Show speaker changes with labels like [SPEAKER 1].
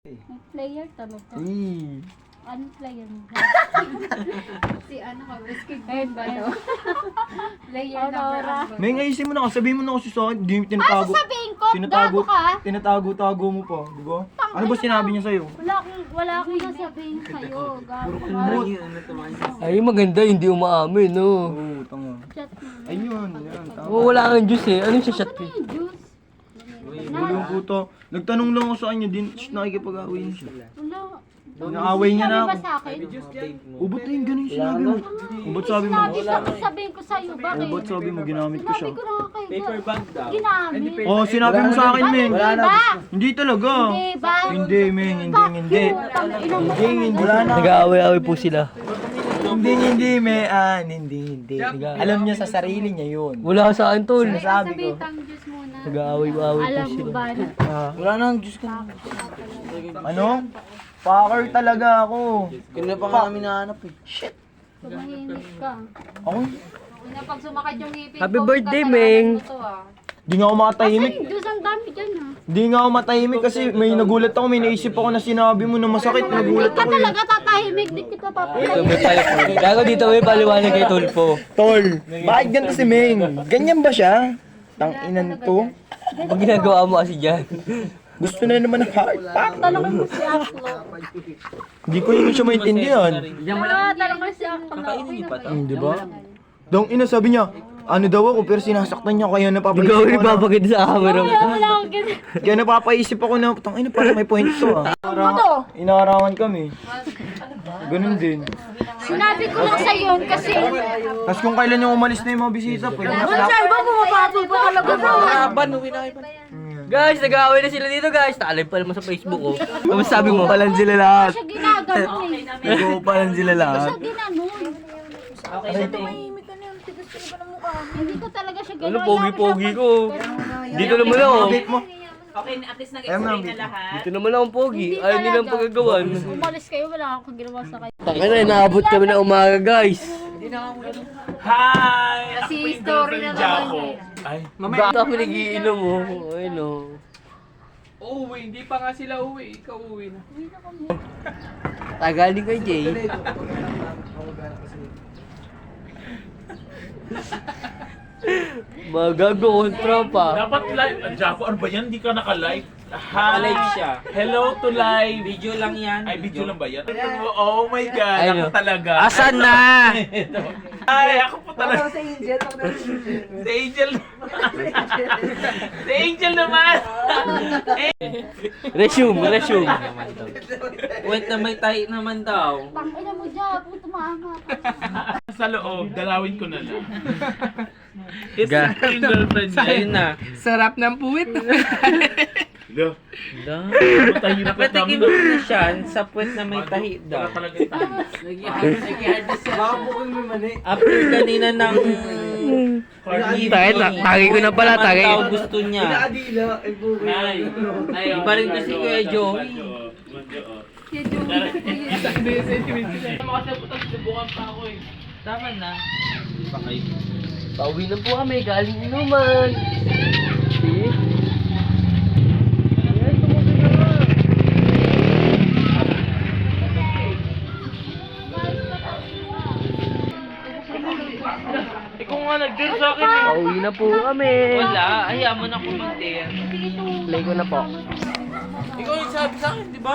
[SPEAKER 1] May player tanong ka. Ano player mo?
[SPEAKER 2] Si ano ka, basket
[SPEAKER 1] Ayun ba yun?
[SPEAKER 2] player number ano.
[SPEAKER 3] May ngayisin mo na kasi, sabihin mo na kasi sa akin, hindi tinatago.
[SPEAKER 1] Sasabihin ko, gago ka.
[SPEAKER 3] Tinatago-tago mo pa, di ba? Ano ba sinabi niya sa'yo?
[SPEAKER 1] Wala akong sasabihin sa'yo. Gago ka.
[SPEAKER 4] Ay, maganda, hindi umaamin, no?
[SPEAKER 3] Oo, tanga.
[SPEAKER 1] Chat mo.
[SPEAKER 3] Ayun, yan, tama.
[SPEAKER 4] Oo, wala kang juice eh. Ano siya shot eh?
[SPEAKER 1] Yung juice.
[SPEAKER 3] Bulong puto. Nagtanong lang ako sa kanya, din nakikipag-away niya siya.
[SPEAKER 1] Wala.
[SPEAKER 3] Naaway niya na
[SPEAKER 1] Sinabi
[SPEAKER 3] ako.
[SPEAKER 1] ba sa akin?
[SPEAKER 3] O ba't yung ganun yung sinabi mo? O ba't sabi mo?
[SPEAKER 1] Sabihin ko sa'yo,
[SPEAKER 3] O
[SPEAKER 1] bakit?
[SPEAKER 3] ba't sabi mo, ginamit ko siya?
[SPEAKER 1] Sinabi ko na kayo. Paper bag daw. Ginamit.
[SPEAKER 3] Oh, sinabi mo sa akin, Meng.
[SPEAKER 1] Hindi ba?
[SPEAKER 3] Hindi talaga.
[SPEAKER 1] Hindi ba?
[SPEAKER 3] Hindi, Meng. Hindi. Hindi. Wala na.
[SPEAKER 4] Nag-aaway-aaway po sila.
[SPEAKER 3] Hindi, Mean. Hindi. Alam niya sa sarili niya yun.
[SPEAKER 4] Wala sa akin, tol.
[SPEAKER 3] Sabi ko.
[SPEAKER 2] Tang juice muna.
[SPEAKER 4] Nag-aaway-aaway po
[SPEAKER 1] Alam mo
[SPEAKER 4] sila.
[SPEAKER 1] ba?
[SPEAKER 3] Wala nang Diyos ka. Ano? Fucker talaga ako.
[SPEAKER 4] Kanya pa nga namin nahanap eh.
[SPEAKER 1] Tumahimik ka.
[SPEAKER 3] Ako?
[SPEAKER 2] Una pag sumakad yung ngipin
[SPEAKER 4] Happy
[SPEAKER 2] ko,
[SPEAKER 4] birthday,
[SPEAKER 2] magkakalaman
[SPEAKER 4] Meng.
[SPEAKER 2] mo to, ah.
[SPEAKER 3] Di nga ako makatahimik.
[SPEAKER 1] Ay, Diyos, ang dami dyan ha.
[SPEAKER 3] Di nga ako matahimik kasi may nagulat ako. May naisip ako na sinabi mo na masakit. Nagulat
[SPEAKER 1] Ka
[SPEAKER 3] ako eh.
[SPEAKER 1] talaga tatahimik, di kita papatay.
[SPEAKER 4] Gago dito may paliwanag kay Tulfo.
[SPEAKER 3] Tol, bakit ganito si Meng? Ganyan ba siya? Tanginan to?
[SPEAKER 4] Pag ginagawa mo kasi dyan.
[SPEAKER 3] Gusto na naman ng heart pop.
[SPEAKER 1] Talangin mo si Aklo.
[SPEAKER 3] Hindi ko naman siya maintindihan.
[SPEAKER 1] Talangin mo si Aklo.
[SPEAKER 3] Di ba? Dong ina sabi niya, ano daw ako pero sinasaktan niya kaya napapaisip
[SPEAKER 4] Ikaw
[SPEAKER 3] ako
[SPEAKER 4] rin
[SPEAKER 3] na,
[SPEAKER 4] papagod sa camera mo.
[SPEAKER 1] Wala akong ganun.
[SPEAKER 3] kaya napapaisip ako na, tangina parang may point to ah. Inaarawan kami. Ganun din.
[SPEAKER 1] Sinabi ko lang sa yun kasi
[SPEAKER 3] Tapos kung kailan yung umalis na yung mga bisita, pwede na sila.
[SPEAKER 1] iba pumapatol pa talaga
[SPEAKER 4] Guys, nag-aaway na sila dito guys. Naka-live pa naman sa Facebook oh. Ano sabi mo?
[SPEAKER 3] Palan sila lahat.
[SPEAKER 1] siya ginaganon eh.
[SPEAKER 3] Go palan sila lahat.
[SPEAKER 1] Siya ginanon. Hindi ko talaga siya
[SPEAKER 4] Ano,
[SPEAKER 1] ginanon.
[SPEAKER 4] pogi-pogi ko. Dito naman ako.
[SPEAKER 5] Okay, at least nag-explain na lahat.
[SPEAKER 4] Dito naman akong pogi. Ayaw nilang pagkagawan.
[SPEAKER 1] Umalis kayo, wala akong ginawa sa kayo.
[SPEAKER 4] Tangina, inaabot kami na umaga guys.
[SPEAKER 5] Hi!
[SPEAKER 2] Kasi story na naman.
[SPEAKER 4] Bakit kami nagiinom oh. Ayun oh.
[SPEAKER 6] Uuwi, hindi pa nga sila uwi. Ikaw uwi na.
[SPEAKER 4] Tagalin kay Jay. Magago kontra pa.
[SPEAKER 5] Dapat live. Jaco, ano ba yan? Hindi ka naka-live. Hi!
[SPEAKER 6] Live siya.
[SPEAKER 5] Hello to live.
[SPEAKER 6] Video lang yan.
[SPEAKER 5] Ay, video lang ba yan? Oh my God,
[SPEAKER 4] Ay,
[SPEAKER 5] ako
[SPEAKER 4] no.
[SPEAKER 5] talaga.
[SPEAKER 4] Asan na?
[SPEAKER 5] Ay, ako po talaga. Si Angel. Si Angel naman.
[SPEAKER 4] Resume.
[SPEAKER 6] Wait na may tahi naman daw.
[SPEAKER 1] Tangina mo dyan, puto maama.
[SPEAKER 5] Sa loob, dalawin ko na lang. It's
[SPEAKER 4] Ga.
[SPEAKER 5] yung girlfriend niya.
[SPEAKER 6] Ayun na. Sarap ng puwit.
[SPEAKER 5] Hello. Matahirap na
[SPEAKER 6] Patikim mo na siya sa puwet na may tahi daw.
[SPEAKER 5] Talaga tayo.
[SPEAKER 6] After kanina ng...
[SPEAKER 4] Tagay ko na pala, tagay.
[SPEAKER 6] Tao gusto niya.
[SPEAKER 5] Nay.
[SPEAKER 6] Iba rin kasi Kuya Joey.
[SPEAKER 5] Subukan pa ako eh.
[SPEAKER 6] Tama na.
[SPEAKER 4] Pauwi na po kami, galing inuman. See?
[SPEAKER 5] Ikaw nga nag-deal sa akin eh.
[SPEAKER 4] Pauwi na po kami.
[SPEAKER 6] Wala. Ayaw mo na kumintin.
[SPEAKER 4] Play ko na po.
[SPEAKER 6] Ikaw yung sabi sa akin, di ba?